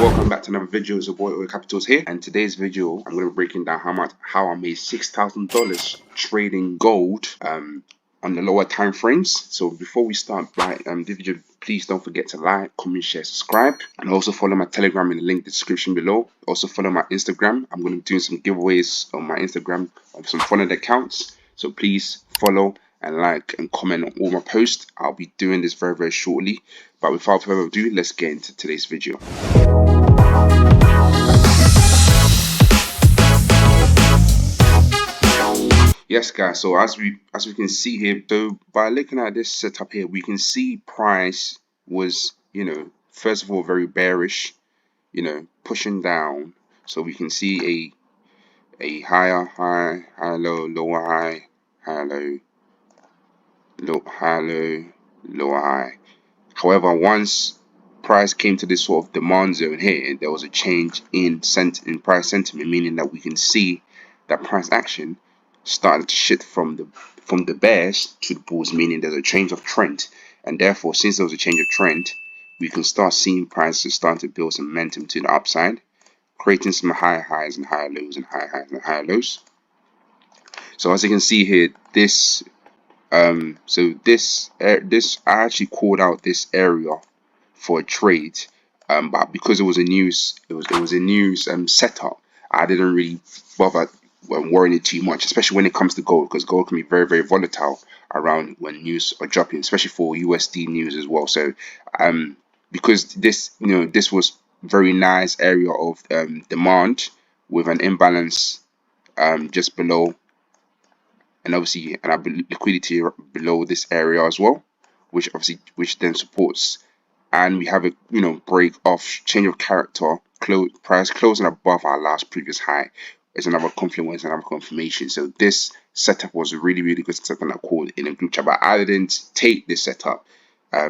welcome back to another video. It's your boy Oil Capitals here, and today's video I'm going to be breaking down how I made $6,000 trading gold on the lower time frames. So before we start the video, please don't forget to like, comment, share, subscribe, and also follow my Telegram in the link description below. Also follow my Instagram. I'm going to be doing some giveaways on my Instagram of some followed accounts, so please follow and like and comment on all my posts. I'll be doing this very shortly, but without further ado, let's get into today's video. Yes guys, so as we can see here, so by looking at this setup here, we can see price was, first of all very bearish, pushing down. So we can see a higher high, higher low, lower high, higher low, higher low, lower high. However, once price came to this sort of demand zone here, there was a change in price sentiment, meaning that we can see that price action started to shift from the bears to the bulls, meaning there's a change of trend. And therefore, since there was a change of trend, we can start seeing prices starting to build some momentum to the upside, creating some higher highs and higher lows and higher highs and higher lows. So as you can see here, this I actually called out this area for a trade, but because it was a news setup, I didn't really bother worrying it too much, especially when it comes to gold, because gold can be very volatile around when news are dropping, especially for USD news as well. So because this was very nice area of demand with an imbalance just below, and obviously liquidity below this area as well, which then supports, and we have a break off, change of character, price closing above our last previous high is another confluence, another confirmation. So this setup was a really good setup, and I called in a group chat, but I didn't take this setup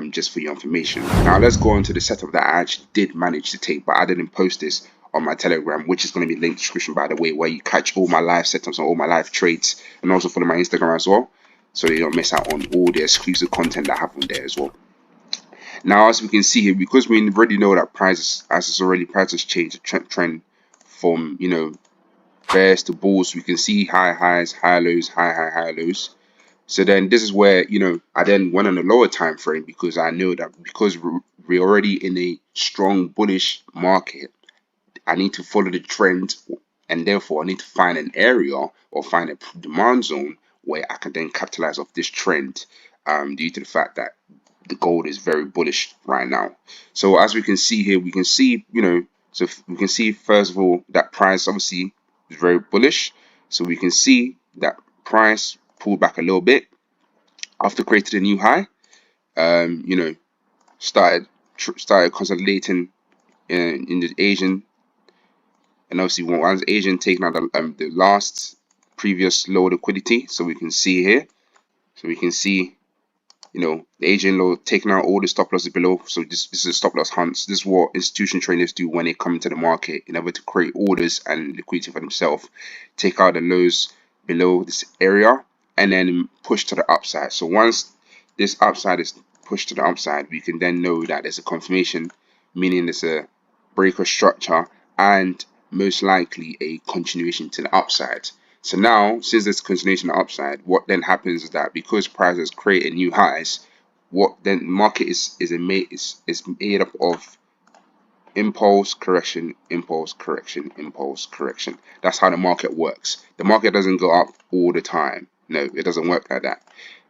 just for your information. Now let's go on to the setup that I actually did manage to take, but I didn't post this on my Telegram, which is going to be linked in the description, by the way, where you catch all my live setups and all my live trades, and also follow my Instagram as well, so you don't miss out on all the exclusive content that I have on there as well. Now, as we can see here, because we already know that prices changed the trend from bears to bulls, we can see high highs, high lows, high lows. So then this is where I then went on a lower time frame, because I know that because we're already in a strong bullish market, I need to follow the trend, and therefore I need to find an area or find a demand zone where I can then capitalize off this trend, due to the fact that the gold is very bullish right now. So as we can see here, we can see first of all that price obviously is very bullish. So we can see that price pulled back a little bit after creating a new high, started consolidating in the Asian. And obviously, once Asian taking out the last previous low liquidity, so we can see here, the Asian low taking out all the stop losses below. So this is a stop loss hunts. This is what institution traders do when they come into the market in order to create orders and liquidity for themselves. Take out the lows below this area and then push to the upside. So once this upside is pushed to the upside, we can then know that there's a confirmation, meaning there's a breaker structure and most likely a continuation to the upside. So now, since there's continuation upside, what then happens is that because prices create new highs, what then market is made up of impulse, correction, impulse, correction, impulse, correction. That's how the market works. The market doesn't go up all the time. No, it doesn't work like that.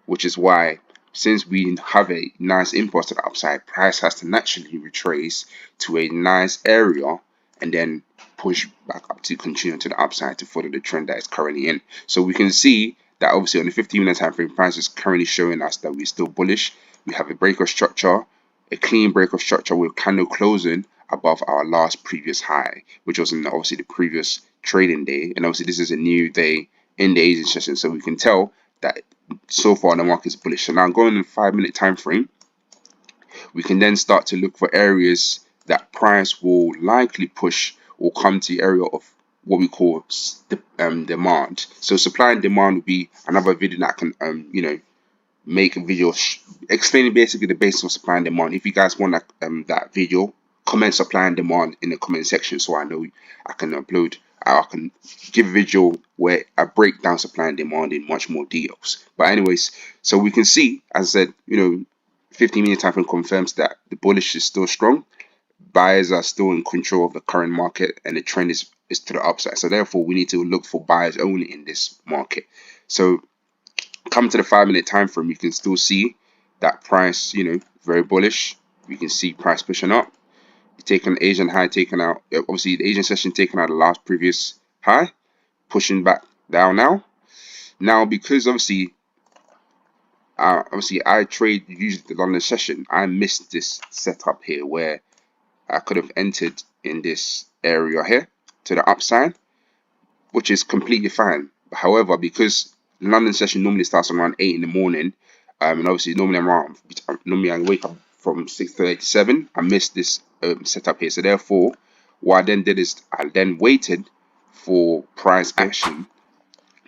Which is why, since we have a nice impulse to the upside, price has to naturally retrace to a nice area and then push back up to continue to the upside to follow the trend that is currently in. So we can see that obviously on the 15-minute time frame, price is currently showing us that we're still bullish. We have a breaker structure, a clean breaker structure with candle closing above our last previous high, which was in obviously the previous trading day. And obviously this is a new day in the Asian session, so we can tell that so far the market is bullish. So now going in the 5-minute time frame, we can then start to look for areas that price will likely push or come to the area of what we call demand. So supply and demand will be another video that I can make a video explaining basically the basis of supply and demand. If you guys want that video, comment supply and demand in the comment section, so I know I can upload, I can give a video where I break down supply and demand in much more details. But anyways, so we can see, as I said, 15-minute time frame confirms that the bullish is still strong. Buyers are still in control of the current market, and the trend is to the upside. So therefore, we need to look for buyers only in this market. So come to the 5-minute time frame, you can still see that price, very bullish. We can see price pushing up, taking Asian high, taken out, obviously the Asian session taken out the last previous high, pushing back down now because obviously I trade usually the London session. I missed this setup here where I could have entered in this area here to the upside, which is completely fine. However, because London session normally starts around 8 in the morning, and obviously normally I wake up from 6:30 to 7. I missed this setup here, so therefore, what I then did is I then waited for price action.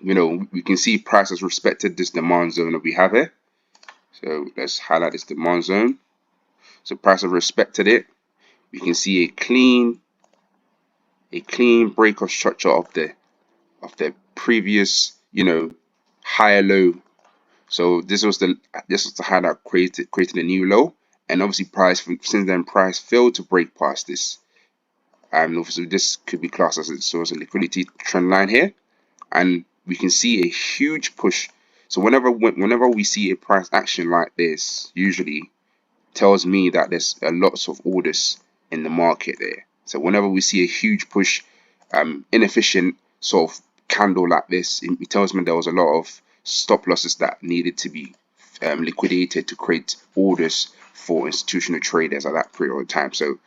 We can see price has respected this demand zone that we have here. So let's highlight this demand zone. So price has respected it. We can see a clean break of structure of the previous, higher low. So this was the high that created a new low, and obviously since then price failed to break past this. Obviously this could be classed as a liquidity trend line here, and we can see a huge push. So whenever we see a price action like this, usually tells me that there's lots of orders in the market there. So whenever we see a huge push, inefficient sort of candle like this, it tells me there was a lot of stop losses that needed to be liquidated to create orders for institutional traders at that period of time. So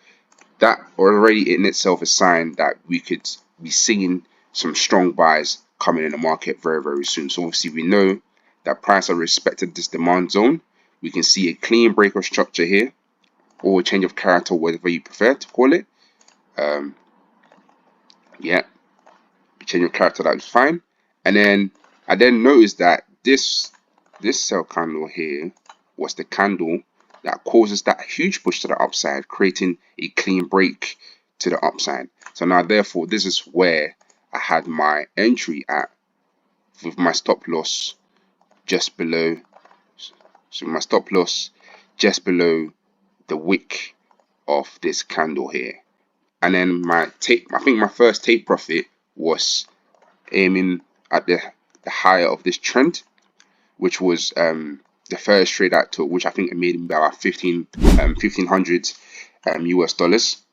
that already in itself is a sign that we could be seeing some strong buys coming in the market very, very soon. So obviously we know that price has respected this demand zone. We can see a clean break of structure here, or a change of character, whatever you prefer to call it. Yeah, change of character, that is fine. And then I then noticed that this sell candle here was the candle that causes that huge push to the upside, creating a clean break to the upside. So now therefore this is where I had my entry at, with my stop loss just below. So my stop loss just below the wick of this candle here. And then I think my first take profit was aiming at the higher of this trend, which was the first trade I took, which I think it made about 1500 US dollars.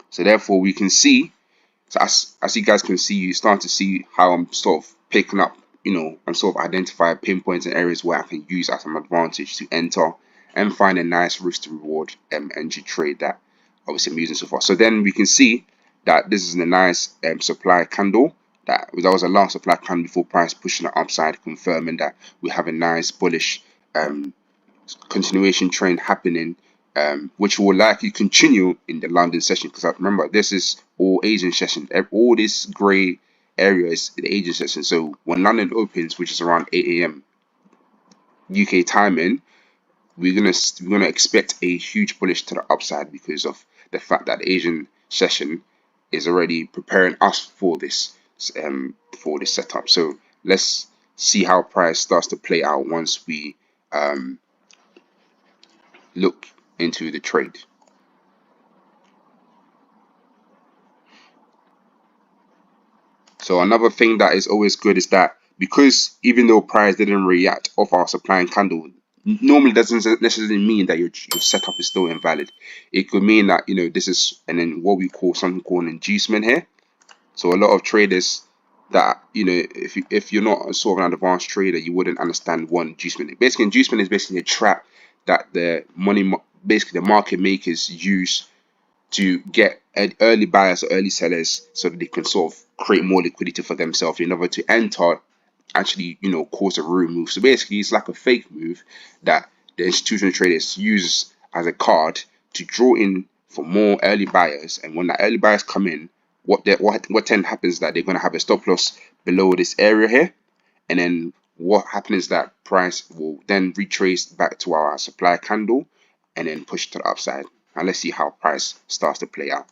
So therefore we can see, so as you guys can see, you start to see how I'm sort of picking up, I'm sort of identifying pinpoints and areas where I can use as an advantage to enter and find a nice risk to reward entry trade that obviously I'm using so far. So then we can see that this is a nice supply candle. That was a long supply candle before price pushing the upside, confirming that we have a nice bullish continuation trend happening, which will likely continue in the London session, because remember this is all Asian session. All this grey area is the Asian session. So when London opens, which is around 8 a.m. UK timing, we're gonna expect a huge bullish to the upside because of the fact that the Asian session is already preparing us for this setup. So let's see how price starts to play out once we look into the trade. So another thing that is always good is that, because even though price didn't react off our supply and candle, normally doesn't necessarily mean that your setup is still invalid. It could mean that this is, and then what we call something called an inducement here. So a lot of traders that if you're not sort of an advanced trader, you wouldn't understand what inducement. Basically, inducement is basically a trap that the market makers use to get early buyers or early sellers so that they can sort of create more liquidity for themselves in order to enter, actually cause a real move. So basically it's like a fake move that the institutional traders use as a card to draw in for more early buyers, and when the early buyers come in, what then happens is that they're going to have a stop loss below this area here, and then what happens is that price will then retrace back to our supply candle and then push to the upside. and let's see how price starts to play out.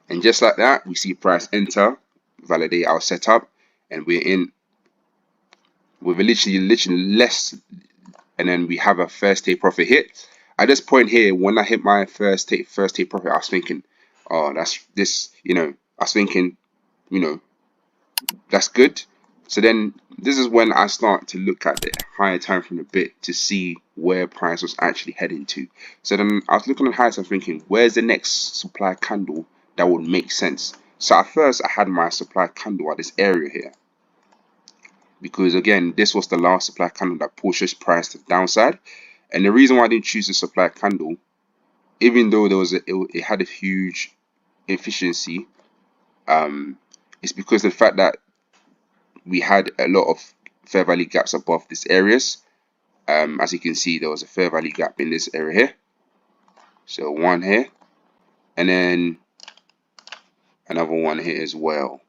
And just like that, we see price enter, validate our setup, and we're in with literally less, and then we have a first take profit hit. At this point here, when I hit my first take profit, I was thinking, oh, that's this, I was thinking, you know, that's good. So then this is when I start to look at the higher time frame a bit to see where price was actually heading to. So then I was looking at higher time thinking, where's the next supply candle that would make sense? So at first I had my supply candle at this area here, because again, this was the last supply candle that pushed price to the downside. And the reason why I didn't choose the supply candle, even though there was it had a huge efficiency, is because of the fact that we had a lot of fair value gaps above these areas. As you can see, there was a fair value gap in this area here. So one here, and then another one here as well.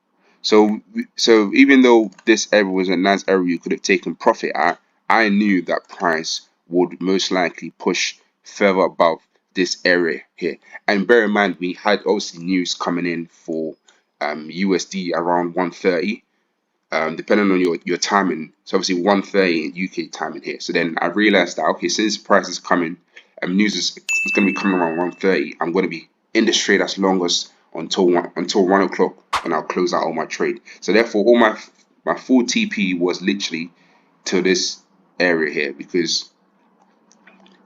So even though this area was a nice area you could have taken profit at, I knew that price would most likely push further above this area here. And bear in mind, we had obviously news coming in for USD around 130. Depending on your timing. So obviously 130 UK timing here. So then I realized that, okay, since price is coming, news is going to be coming around 130. I'm going to be in this trade as long as until 1 o'clock, and I'll close out all my trade. So therefore, all my full TP was literally to this area here, because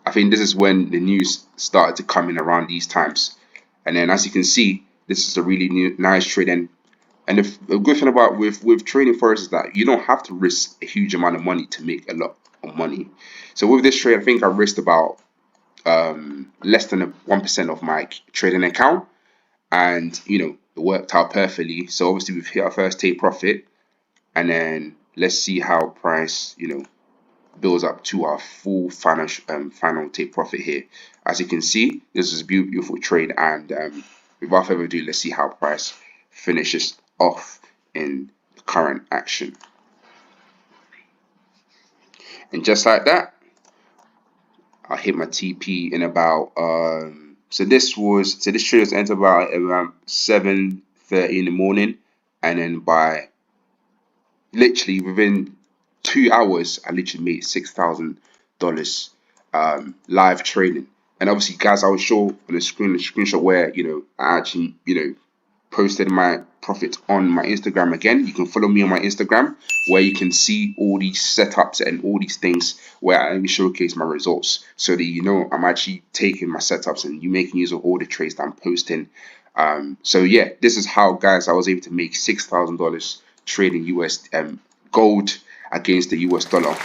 I think this is when the news started to come in around these times. And then as you can see, this is a really nice trade. And the good thing about with trading forex is that you don't have to risk a huge amount of money to make a lot of money. So with this trade, I think I risked about less than 1% of my trading account, and it worked out perfectly. So obviously we've hit our first take profit, and then let's see how price builds up to our full final take profit here. As you can see, this is a beautiful trade, and without further ado, let's see how price finishes off in the current action. And just like that, I hit my TP in about so this trade was entered about around 7:30 in the morning, and then by literally within 2 hours I literally made $6,000 live trading. And obviously, guys, I will show on the screenshot where I actually posted my profit on my Instagram. Again, you can follow me on my Instagram, where you can see all these setups and all these things where I showcase my results, so that I'm actually taking my setups and you making use of all the trades that I'm posting. So yeah, this is how, guys, I was able to make $6,000 trading US gold against the US dollar.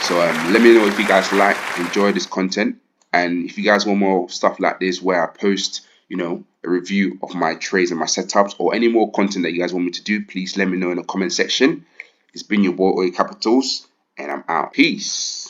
So let me know if you guys enjoy this content, and if you guys want more stuff like this where I post a review of my trades and my setups, or any more content that you guys want me to do, please let me know in the comment section. It's been your boy Capitals, and I'm out. Peace.